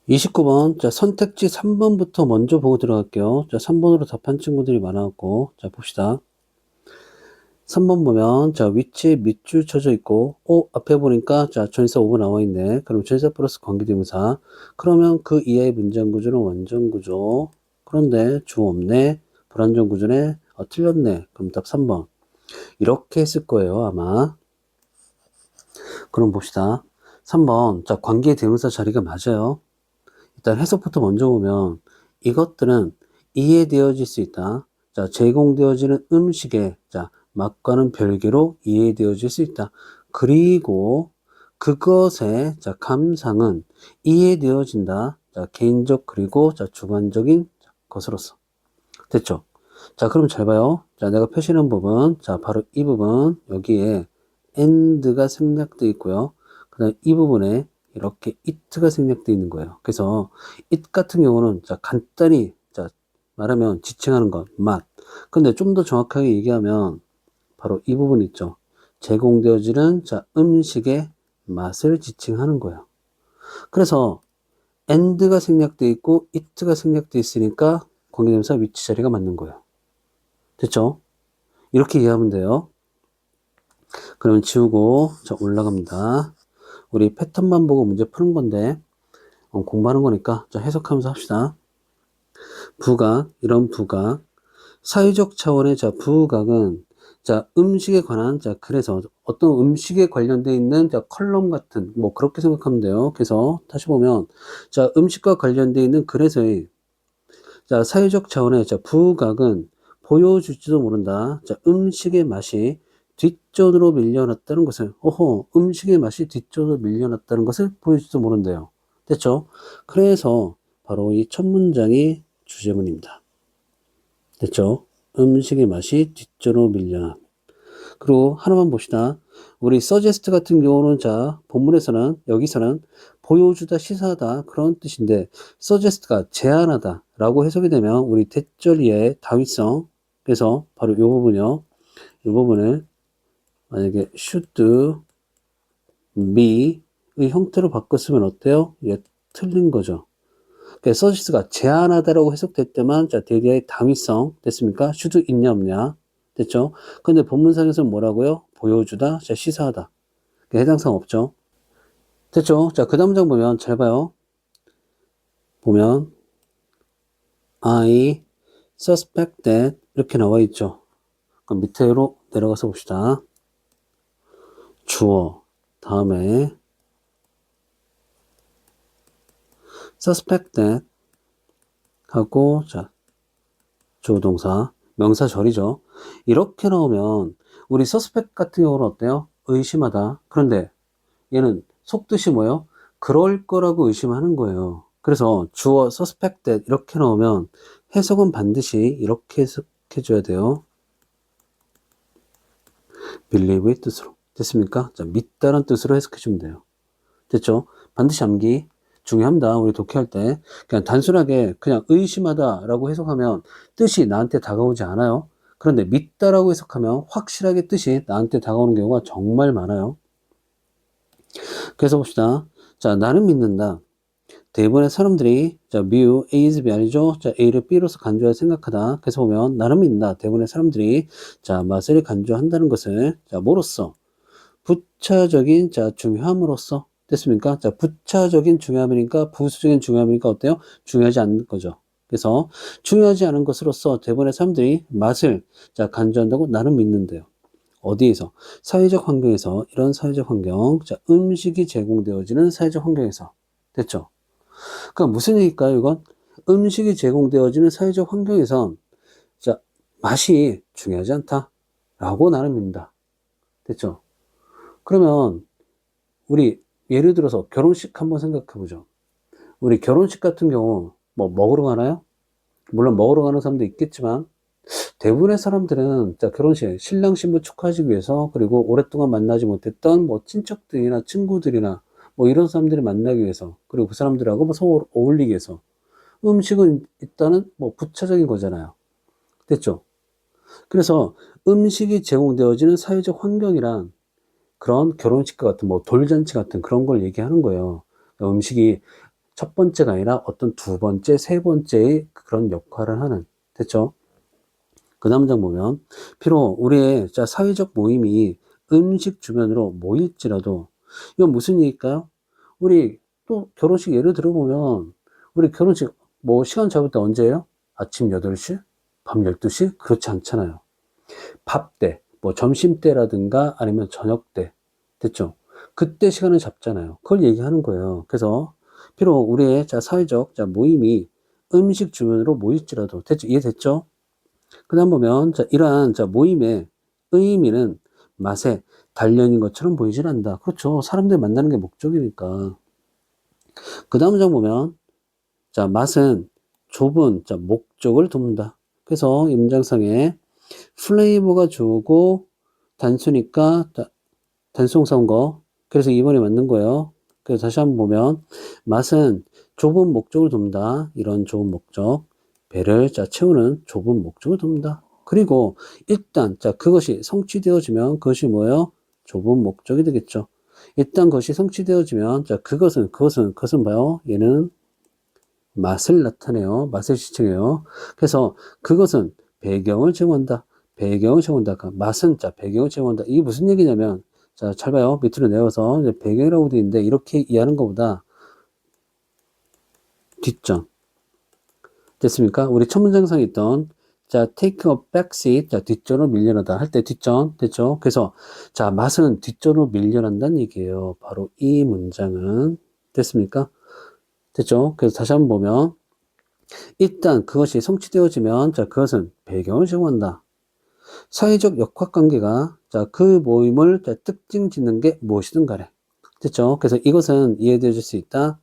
29번. 자, 선택지 3번부터 먼저 보고 들어갈게요. 자, 3번으로 답한 친구들이 많아갖고. 자, 봅시다. 3번 보면, 자, 위치에 밑줄 쳐져 있고, 앞에 보니까, 자, 전치사 5가 나와 있네. 그럼 전치사 플러스 관계대명사. 그러면 그 이하의 문장 구조는 완전 구조. 그런데 주어 없네. 불완전 구조네. 틀렸네. 그럼 답 3번. 이렇게 했을 거예요, 아마. 그럼 봅시다. 3번. 자, 관계대명사 자리가 맞아요. 일단 해석부터 먼저 보면 이것들은 이해되어질 수 있다. 자, 제공되어지는 음식에 자, 맛과는 별개로 이해되어질 수 있다. 그리고 그것의 자, 감상은 이해되어진다. 자, 개인적 그리고 자, 주관적인 것으로서. 됐죠? 자, 그럼 잘 봐요. 자, 내가 표시한 부분. 자, 바로 이 부분. 여기에 and가 생략되어 있고요. 그 다음 이 부분에 이렇게 it가 생략되어 있는 거예요. 그래서 it 같은 경우는 자, 간단히 자, 말하면 지칭하는 것, 맛. 근데 좀 더 정확하게 얘기하면 바로 이 부분 있죠. 제공되어지는 자, 음식의 맛을 지칭하는 거예요. 그래서 and가 생략되어 있고 it가 생략되어 있으니까 관계대명사 위치 자리가 맞는 거예요. 됐죠? 이렇게 이해하면 돼요. 그러면 지우고 자 올라갑니다. 우리 패턴만 보고 문제 푸는 건데 공부하는 거니까 자 해석하면서 합시다. 부각, 이런 부각, 사회적 차원의 자 부각은 자 음식에 관한 자 그래서 어떤 음식에 관련되어 있는 자 컬럼 같은 뭐 그렇게 생각하면 돼요. 그래서 다시 보면 자 음식과 관련되어 있는 그래서의 자 사회적 차원의 자 부각은 보여줄지도 모른다. 자 음식의 맛이 뒷전으로 밀려났다는 것을 음식의 맛이 뒷전으로 밀려났다는 것을 보여줄지도 모른대요. 됐죠? 그래서 바로 이 첫 문장이 주제문입니다. 됐죠? 음식의 맛이 뒷전으로 밀려난. 그리고 하나만 봅시다. 우리 suggest 같은 경우는 자 본문에서는 여기서는 보여주다 시사하다 그런 뜻인데 suggest가 제안하다 라고 해석이 되면 우리 대절리의 다윗성 그래서 바로 이 부분이요. 이 부분을 만약에 should be의 형태로 바꿨으면 어때요? 예, 틀린 거죠. 그러니까 suggest가 제안하다라고 해석될 때만 자 대리의 당위성 됐습니까? should 있냐 없냐 됐죠? 근데 본문상에서는 뭐라고요? 보여주다, 자 시사하다. 해당사항 없죠? 됐죠? 자, 그 다음 문장 보면 잘 봐요. 보면 I suspect that 이렇게 나와 있죠. 그럼 밑으로 내려가서 봅시다. 주어 다음에 suspect that 하고 자 주어동사 명사절이죠. 이렇게 나오면 우리 suspect 같은 경우는 어때요? 의심하다. 그런데 얘는 속뜻이 뭐예요? 그럴 거라고 의심하는 거예요. 그래서 주어 suspect that 이렇게 나오면 해석은 반드시 이렇게 해석해줘야 돼요. believe의 뜻으로. 됐습니까? 자, 믿다는 뜻으로 해석해주면 돼요. 됐죠? 반드시 암기 중요합니다. 우리 독해할 때. 그냥 단순하게 그냥 의심하다라고 해석하면 뜻이 나한테 다가오지 않아요. 그런데 믿다라고 해석하면 확실하게 뜻이 나한테 다가오는 경우가 정말 많아요. 그래서 봅시다. 자, 나는 믿는다. 대부분의 사람들이 자, view A is B 아니죠? 자, A를 B로서 간주할 생각하다. 그래서 보면 나는 믿는다. 대부분의 사람들이 자, 맛을 간주한다는 것을 자, 뭐로써? 부차적인 자, 중요함으로써 됐습니까? 자, 부차적인 중요함이니까 부수적인 중요함이니까 어때요? 중요하지 않는 거죠. 그래서 중요하지 않은 것으로서 대부분의 사람들이 맛을 자, 간주한다고 나는 믿는데요. 어디에서? 사회적 환경에서 이런 사회적 환경 자, 음식이 제공되어지는 사회적 환경에서 됐죠? 그럼 무슨 얘기일까요, 이건? 음식이 제공되어지는 사회적 환경에선, 자, 맛이 중요하지 않다. 라고 나는 믿는다. 됐죠? 그러면, 우리, 예를 들어서 결혼식 한번 생각해 보죠. 우리 결혼식 같은 경우, 뭐, 먹으러 가나요? 물론 먹으러 가는 사람도 있겠지만, 대부분의 사람들은, 자, 결혼식, 신랑 신부 축하하기 위해서, 그리고 오랫동안 만나지 못했던, 뭐, 친척들이나 친구들이나, 뭐, 이런 사람들을 만나기 위해서, 그리고 그 사람들하고 뭐 서로 어울리기 위해서, 음식은 일단은 뭐 부차적인 거잖아요. 됐죠? 그래서 음식이 제공되어지는 사회적 환경이란 그런 결혼식과 같은 뭐 돌잔치 같은 그런 걸 얘기하는 거예요. 음식이 첫 번째가 아니라 어떤 두 번째, 세 번째의 그런 역할을 하는. 됐죠? 그 다음 장 보면, 비록 우리의 자, 사회적 모임이 음식 주변으로 모일지라도, 이건 무슨 얘기일까요? 우리 또 결혼식 예를 들어보면, 우리 결혼식 뭐 시간 잡을 때 언제예요? 아침 8시? 밤 12시? 그렇지 않잖아요. 밥 때, 뭐 점심 때라든가 아니면 저녁 때. 됐죠? 그때 시간을 잡잖아요. 그걸 얘기하는 거예요. 그래서, 비록 우리의 자, 사회적 자, 모임이 음식 주변으로 모일지라도, 됐죠? 이해됐죠? 그 다음 보면, 자, 이러한, 자, 모임의 의미는 맛에 단련인 것처럼 보이질 않는다. 그렇죠. 사람들 만나는 게 목적이니까. 그 다음 장 보면, 자, 맛은 좁은, 자, 목적을 돕는다. 그래서 이 문장상에 플레이버가 좋고 단수니까 단수동사 온 거. 그래서 2번에 맞는 거예요. 그래서 다시 한번 보면, 맛은 좁은 목적을 돕는다. 이런 좁은 목적. 배를 자, 채우는 좁은 목적을 돕는다. 그리고 일단 자, 그것이 성취되어지면 그것이 뭐예요? 좁은 목적이 되겠죠. 일단 그것이 성취되어지면 자, 그것은 봐요. 얘는 맛을 나타내요. 맛을 지칭해요. 그래서 그것은 배경을 제공한다. 배경을 제공한다. 그러니까 맛은 자, 배경을 제공한다. 이게 무슨 얘기냐면, 자, 잘 봐요. 밑으로 내려서 이제 배경이라고 되어 있는데 이렇게 이해하는 것보다 뒷전. 됐습니까? 우리 첫 문장상에 있던 자, take a back seat. 자, 뒷전으로 밀려나다 할 때 뒷전. 됐죠? 그래서 자, 맛은 뒷전으로 밀려난다는 얘기예요. 바로 이 문장은. 됐습니까? 됐죠? 그래서 다시 한번 보면, 일단 그것이 성취되어지면 자, 그것은 배경을 제공한다. 사회적 역학관계가 자, 그 모임을 자, 특징 짓는 게 무엇이든 간에. 됐죠? 그래서 이것은 이해되어질 수 있다.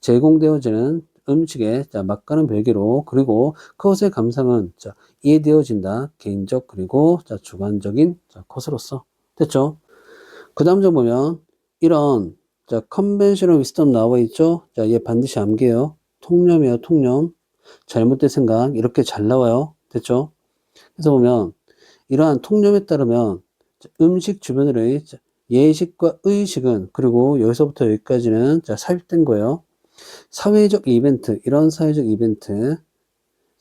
제공되어지는 음식의 자, 맛과는 별개로, 그리고 그것의 감상은 자, 이해되어진다. 개인적 그리고 자, 주관적인 자, 것으로서. 됐죠? 그 다음 점 보면 이런 자, 컨벤셔널 위스덤 나와 있죠? 자, 얘 반드시 암기해요. 통념이에요, 통념. 잘못된 생각 이렇게 잘 나와요. 됐죠? 그래서 보면 이러한 통념에 따르면 음식 주변의 예식과 의식은, 그리고 여기서부터 여기까지는 자, 삽입된 거예요. 사회적 이벤트, 이런 사회적 이벤트,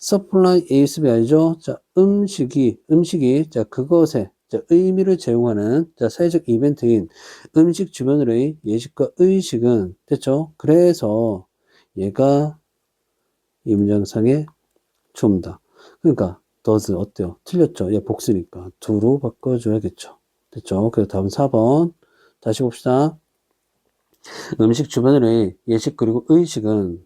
supply ASB 알죠? 자, 음식이 자, 그것에 자, 의미를 제공하는 자, 사회적 이벤트인 음식 주변의 예식과 의식은, 됐죠? 그래서 얘가 이 문장상에 줍니다. 그러니까 does 어때요? 틀렸죠? 얘 복수니까 do로 바꿔줘야겠죠. 됐죠? 그래서 다음 4번 다시 봅시다. 음식 주변의 예식 그리고 의식은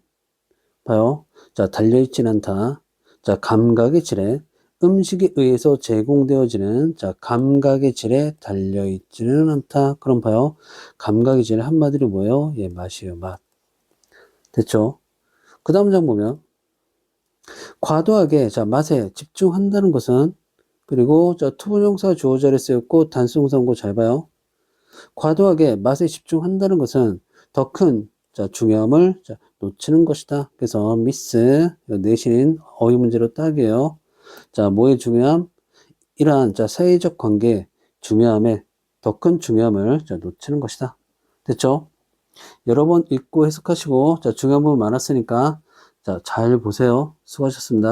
봐요. 자, 달려있진 않다. 자, 감각의 질에 음식에 의해서 제공되어지는 자, 감각의 질에 달려있지는 않다. 그럼 봐요. 감각의 질의 한마디로 뭐예요? 예, 맛이에요. 맛. 됐죠? 그 다음 장 보면 과도하게 자, 맛에 집중한다는 것은, 그리고 자, 투부정사 주어 자리에 쓰였고 단수동사 온 거 잘 봐요. 과도하게 맛에 집중한다는 것은 더 큰 자, 중요함을 자, 놓치는 것이다. 그래서 미스 내신 어휘 문제로 딱이에요. 자, 뭐의 중요함? 이러한 자, 사회적 관계의 중요함에 더 큰 중요함을 자, 놓치는 것이다. 됐죠? 여러 번 읽고 해석하시고 자, 중요한 부분 많았으니까 자, 잘 보세요. 수고하셨습니다.